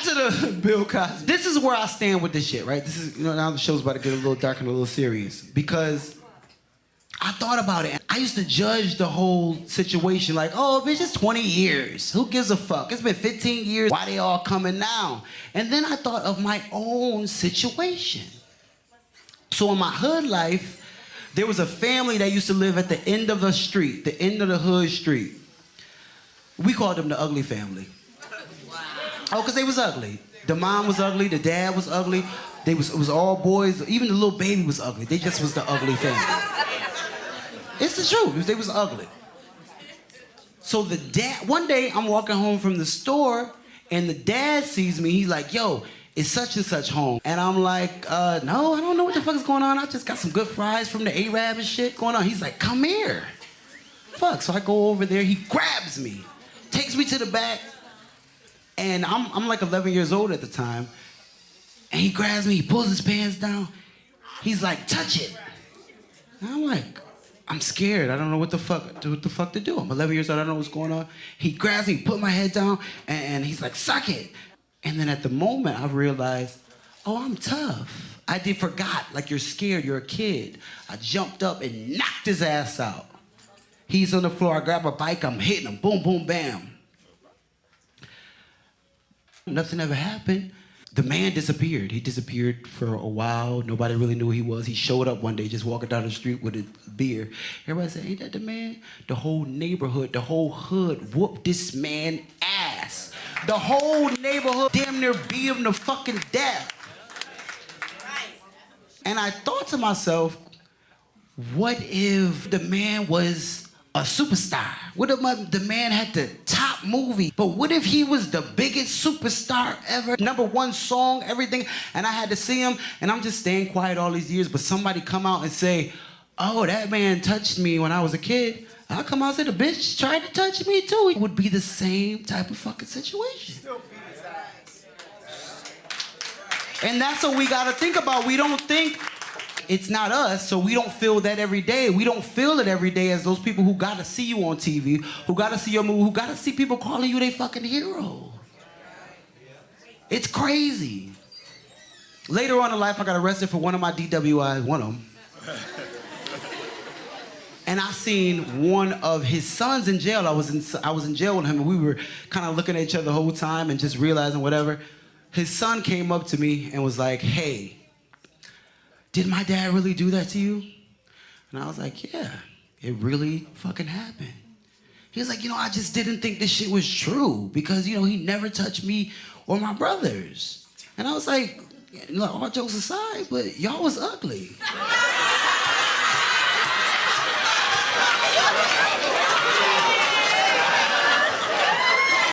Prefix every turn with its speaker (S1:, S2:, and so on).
S1: to the Bill Cosby. This is where I stand with this shit, right? This is, now the show's about to get a little dark and a little serious. Because I thought about it. I used to judge the whole situation like, oh, bitch, it's 20 years. Who gives a fuck? It's been 15 years. Why they all coming now? And then I thought of my own situation. So in my hood life, there was a family that used to live at the end of the street, the end of the hood street. We called them the ugly family. Wow. Oh, because they was ugly. The mom was ugly, the dad was ugly. It was all boys. Even the little baby was ugly. They just was the ugly family. It's the truth. They was ugly. So the dad, one day I'm walking home from the store and the dad sees me. He's like, yo, is such and such home? And I'm like, no, I don't know what the fuck is going on. I just got some good fries from the Arab and shit going on. He's like, come here. Fuck, so I go over there. He grabs me, takes me to the back. And I'm like 11 years old at the time. And he grabs me, he pulls his pants down. He's like, touch it. And I'm like, I'm scared. I don't know what the fuck to do. I'm 11 years old, I don't know what's going on. He grabs me, put my head down, and he's like, suck it. And then at the moment, I realized, oh, I'm tough. I forgot, like you're scared, you're a kid. I jumped up and knocked his ass out. He's on the floor, I grab a bike, I'm hitting him, boom, boom, bam. Nothing ever happened. The man disappeared. He disappeared for a while. Nobody really knew who he was. He showed up one day just walking down the street with a beer. Everybody said, ain't that the man? The whole neighborhood, the whole hood whooped this man ass. The whole neighborhood damn near beat him to fucking death. And I thought to myself, what if the man was a superstar? What if the man had the top movie? But what if he was the biggest superstar ever? #1 song, everything, and I had to see him, and I'm just staying quiet all these years, but somebody come out and say, oh, that man touched me when I was a kid. I'll come out and say, the bitch tried to touch me too. It would be the same type of fucking situation. And that's what we gotta think about. We don't think it's not us, so we don't feel that every day. We don't feel it every day as those people who gotta see you on TV, who gotta see your movie, who gotta see people calling you their fucking hero. It's crazy. Later on in life, I got arrested for one of my DWIs, one of them. And I seen one of his sons in jail. I was in jail with him, and we were kind of looking at each other the whole time and just realizing whatever. His son came up to me and was like, hey, did my dad really do that to you? And I was like, yeah, it really fucking happened. He was like, I just didn't think this shit was true because, he never touched me or my brothers. And I was like, all jokes aside, but y'all was ugly.